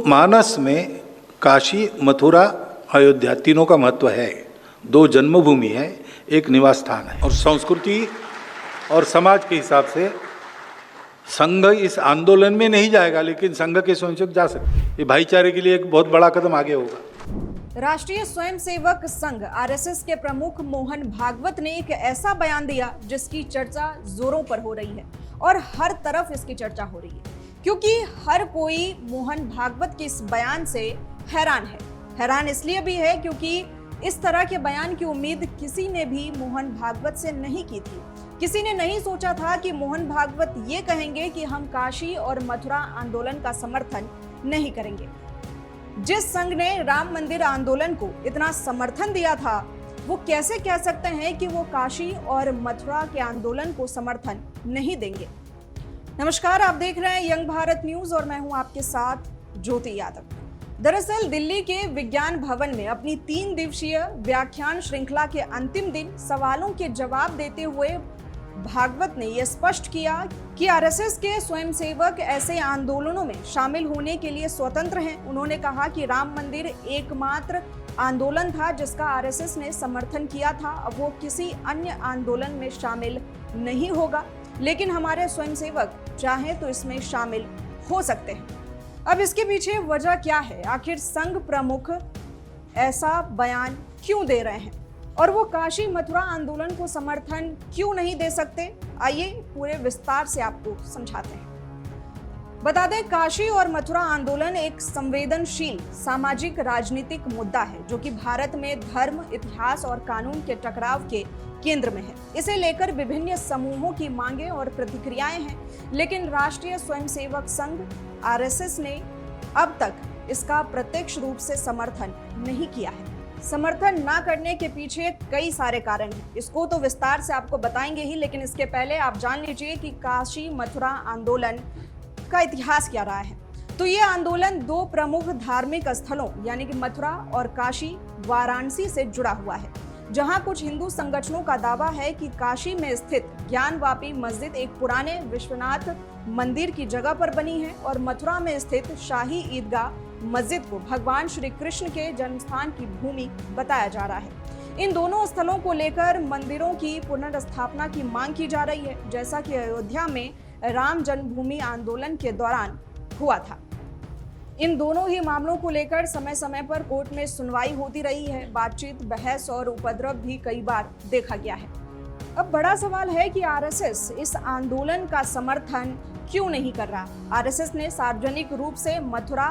मानस में काशी, मथुरा, अयोध्या तीनों का महत्व है। दो जन्मभूमि है, एक निवास स्थान है। और संस्कृति और समाज के हिसाब से संघ इस आंदोलन में नहीं जाएगा, लेकिन संघ के स्वयंसेवक जा सकते हैं। ये भाईचारे के लिए एक बहुत बड़ा कदम आगे होगा। राष्ट्रीय स्वयंसेवक संघ आरएसएस के प्रमुख मोहन भागवत ने एक ऐसा बयान दिया जिसकी चर्चा जोरों पर हो रही है और हर तरफ इसकी चर्चा हो रही है, क्योंकि हर कोई मोहन भागवत के इस बयान से हैरान है। हैरान इसलिए भी है क्योंकि इस तरह के बयान की उम्मीद किसी ने भी मोहन भागवत से नहीं की थी। किसी ने नहीं सोचा था कि मोहन भागवत ये कहेंगे कि हम काशी और मथुरा आंदोलन का समर्थन नहीं करेंगे। जिस संघ ने राम मंदिर आंदोलन को इतना समर्थन दिया था, वो कैसे कह सकते हैं कि वो काशी और मथुरा के आंदोलन को समर्थन नहीं देंगे। नमस्कार, आप देख रहे हैं यंग भारत न्यूज और मैं हूं आपके साथ ज्योति यादव। दरअसल दिल्ली के विज्ञान भवन में अपनी 3 दिवसीय व्याख्यान श्रृंखला के अंतिम दिन सवालों के जवाब देते हुए भागवत ने यह स्पष्ट किया कि आरएसएस के स्वयंसेवक ऐसे आंदोलनों में शामिल होने के लिए स्वतंत्र हैं। उन्होंने कहा कि राम मंदिर एकमात्र आंदोलन था जिसका आरएसएस ने समर्थन किया था, अब वो किसी अन्य आंदोलन में शामिल नहीं होगा, लेकिन हमारे स्वयंसेवक चाहे तो इसमें शामिल हो सकते हैं। अब इसके पीछे वजह क्या है? आखिर संघ प्रमुख ऐसा बयान क्यों दे रहे हैं और वो काशी मथुरा आंदोलन को समर्थन क्यों नहीं दे सकते? आइए पूरे विस्तार से आपको समझाते हैं। बता दें, काशी और मथुरा आंदोलन एक संवेदनशील सामाजिक राजनीतिक मुद्दा है जो कि भारत में धर्म, इतिहास और कानून के टकराव के केंद्र में है। इसे लेकर विभिन्न समूहों की मांगें और प्रतिक्रियाएं हैं, लेकिन राष्ट्रीय स्वयंसेवक संघ आरएसएस ने अब तक इसका प्रत्यक्ष रूप से समर्थन नहीं किया है। समर्थन ना करने के पीछे कई सारे कारण हैं, इसको तो विस्तार से आपको बताएंगे ही, लेकिन इसके पहले आप जान लीजिए कि काशी मथुरा आंदोलन का इतिहास क्या रहा है। तो ये आंदोलन 2 प्रमुख धार्मिक स्थलों यानी कि मथुरा और काशी, वाराणसी से जुड़ा हुआ है, जहां कुछ हिंदू संगठनों का दावा है कि काशी में स्थित ज्ञानवापी मस्जिद एक पुराने विश्वनाथ मंदिर की जगह पर बनी है और मथुरा में स्थित शाही ईदगाह मस्जिद को भगवान श्री कृष्ण के जन्मस्थान की भूमि बताया जा रहा है। इन दोनों स्थलों को लेकर मंदिरों की पुनर्स्थापना की मांग की जा रही है, जैसा कि अयोध्या में राम जन्मभूमि आंदोलन के दौरान हुआ था। इन दोनों ही मामलों को लेकर समय समय पर कोर्ट में सुनवाई होती रही है। बातचीत, बहस और उपद्रव भी कई बार देखा गया है। अब बड़ा सवाल है कि आरएसएस इस आंदोलन का समर्थन क्यों नहीं कर रहा। आरएसएस ने सार्वजनिक रूप से मथुरा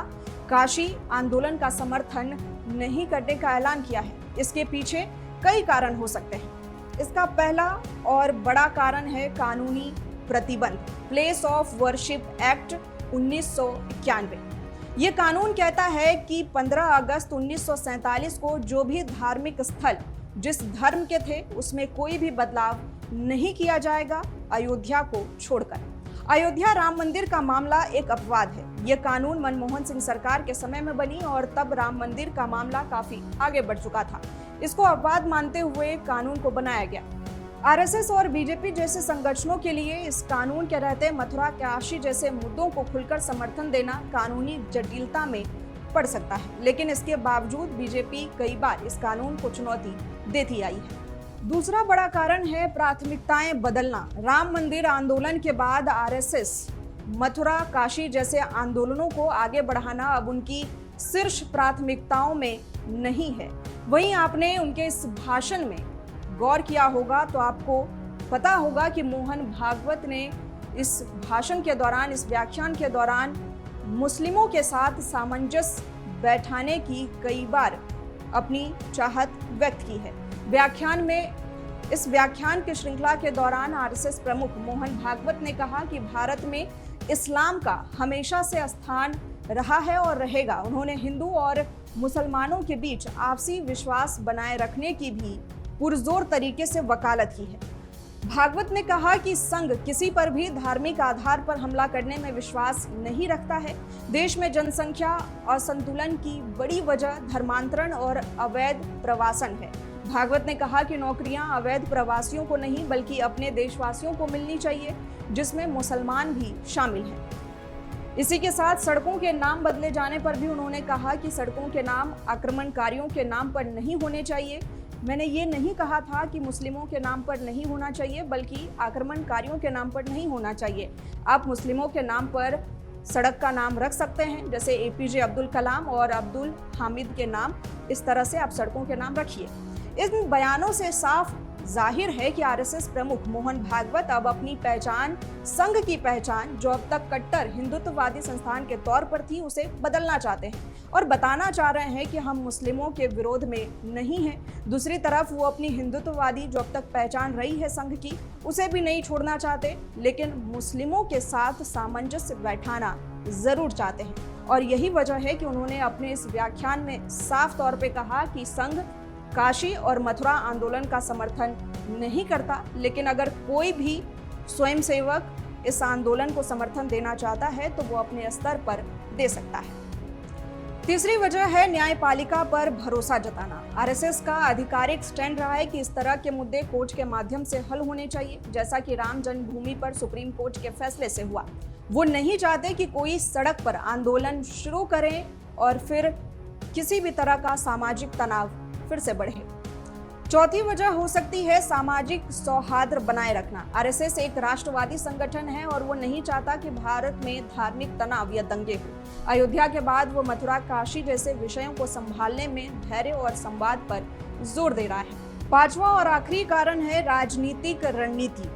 काशी आंदोलन का समर्थन नहीं करने का ऐलान किया है। इसके पीछे कई कारण हो सकते हैं। इसका पहला और बड़ा कारण है कानूनी प्रतिबंध, प्लेस ऑफ वर्शिप एक्ट 1991। ये कानून कहता है कि 15 अगस्त 1947 को जो भी धार्मिक स्थल जिस धर्म के थे उसमें कोई भी बदलाव नहीं किया जाएगा, अयोध्या को छोड़कर। अयोध्या राम मंदिर का मामला एक अपवाद है। यह कानून मनमोहन सिंह सरकार के समय में बनी और तब राम मंदिर का मामला काफी आगे बढ़ चुका था। इसको अपवाद मानते हुए कानून को बनाया गया। आरएसएस और बीजेपी जैसे संगठनों के लिए इस कानून के रहते मथुरा काशी जैसे मुद्दों को खुलकर समर्थन देना कानूनी जटिलता में पड़ सकता है, लेकिन इसके बावजूद बीजेपी कई बार इस कानून को चुनौती देती आई है। दूसरा बड़ा कारण है प्राथमिकताएं बदलना। राम मंदिर आंदोलन के बाद आरएसएस मथुरा काशी जैसे आंदोलनों को आगे बढ़ाना अब उनकी शीर्ष प्राथमिकताओं में नहीं है। वहीं आपने उनके इस भाषण में गौर किया होगा तो आपको पता होगा कि मोहन भागवत ने इस भाषण के दौरान, इस व्याख्यान के दौरान मुस्लिमों के साथ सामंजस्य बैठाने की कई बार अपनी चाहत व्यक्त की है। इस व्याख्यान की श्रृंखला के दौरान आरएसएस प्रमुख मोहन भागवत ने कहा कि भारत में इस्लाम का हमेशा से स्थान रहा है और रहेगा। उन्होंने हिंदू और मुसलमानों के बीच आपसी विश्वास बनाए रखने की भी पुरजोर तरीके से वकालत की है। भागवत ने कहा कि संघ किसी पर भी धार्मिक आधार पर हमला करने में विश्वास नहीं रखता है। देश में जनसंख्या असंतुलन की बड़ी वजह धर्मांतरण और अवैध प्रवासन है। भागवत ने कहा कि नौकरियां अवैध प्रवासियों को नहीं बल्कि अपने देशवासियों को मिलनी चाहिए, जिसमें मुसलमान भी शामिल हैं। इसी के साथ सड़कों के नाम बदले जाने पर भी उन्होंने कहा कि सड़कों के नाम आक्रमणकारियों के नाम पर नहीं होने चाहिए। मैंने ये नहीं कहा था कि मुस्लिमों के नाम पर नहीं होना चाहिए, बल्कि आक्रमणकारियों के नाम पर नहीं होना चाहिए। आप मुस्लिमों के नाम पर सड़क का नाम रख सकते हैं, जैसे एपीजे अब्दुल कलाम और अब्दुल हामिद के नाम, इस तरह से आप सड़कों के नाम रखिए। इन बयानों से साफ जाहिर है कि आरएसएस प्रमुख मोहन भागवत अब अपनी पहचान, संघ की पहचान, जो अब तक कट्टर हिंदुत्ववादी संस्थान के तौर पर थी, उसे बदलना चाहते हैं और बताना चाह रहे हैं कि हम मुस्लिमों के विरोध में नहीं हैं। दूसरी तरफ वो अपनी हिंदुत्ववादी जो अब तक पहचान रही है संघ की, उसे भी नहीं छोड़ना चाहते, लेकिन मुस्लिमों के साथ सामंजस्य बैठाना जरूर चाहते हैं। और यही वजह है कि उन्होंने अपने इस व्याख्यान में साफ तौर पे कहा कि संघ काशी और मथुरा आंदोलन का समर्थन नहीं करता, लेकिन अगर कोई भी स्वयंसेवक इस आंदोलन को समर्थन देना चाहता है तो वो अपने स्तर पर दे सकता है। तीसरी वजह है न्यायपालिका पर भरोसा जताना। आरएसएस का आधिकारिक स्टैंड रहा है कि इस तरह के मुद्दे कोर्ट के माध्यम से हल होने चाहिए, जैसा कि राम जन्मभूमि पर सुप्रीम कोर्ट के फैसले से हुआ। वो नहीं चाहते कि कोई सड़क पर आंदोलन शुरू करे और फिर किसी भी तरह का सामाजिक तनाव फिर से बढ़े। चौथी वजह हो सकती है सामाजिक सौहार्द बनाए रखना। आरएसएस एक राष्ट्रवादी संगठन है और वो नहीं चाहता कि भारत में धार्मिक तनाव या दंगे हो। अयोध्या के बाद वो मथुरा, काशी जैसे विषयों को संभालने में धैर्य और संवाद पर जोर दे रहा है। पांचवा और आखिरी कारण है राजनीतिक रणनीति।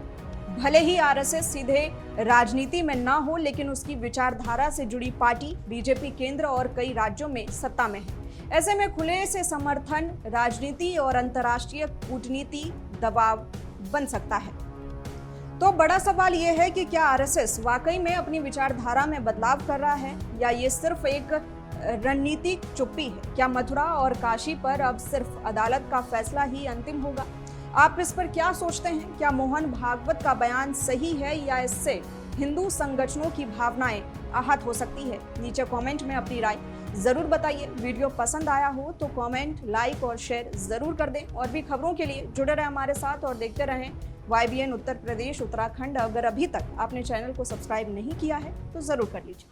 भले ही आरएसएस सीधे राजनीति में ना हो, लेकिन उसकी विचारधारा से जुड़ी पार्टी बीजेपी केंद्र और कई राज्यों में सत्ता में है। ऐसे में खुले से समर्थन, राजनीति और अंतर्राष्ट्रीय कूटनीति दबाव बन सकता है। तो बड़ा सवाल यह है कि क्या आरएसएस वाकई में अपनी विचारधारा में बदलाव कर रहा है या ये सिर्फ एक रणनीतिक चुप्पी है? क्या मथुरा और काशी पर अब सिर्फ अदालत का फैसला ही अंतिम होगा? आप इस पर क्या सोचते हैं? क्या मोहन भागवत का बयान सही है या इससे हिंदू संगठनों की भावनाएं आहत हो सकती है? नीचे कमेंट में अपनी राय जरूर बताइए। वीडियो पसंद आया हो तो कमेंट, लाइक और शेयर जरूर कर दें। और भी खबरों के लिए जुड़े रहें हमारे साथ और देखते रहें YBN उत्तर प्रदेश उत्तराखंड। अगर अभी तक आपने चैनल को सब्सक्राइब नहीं किया है तो जरूर कर लीजिए।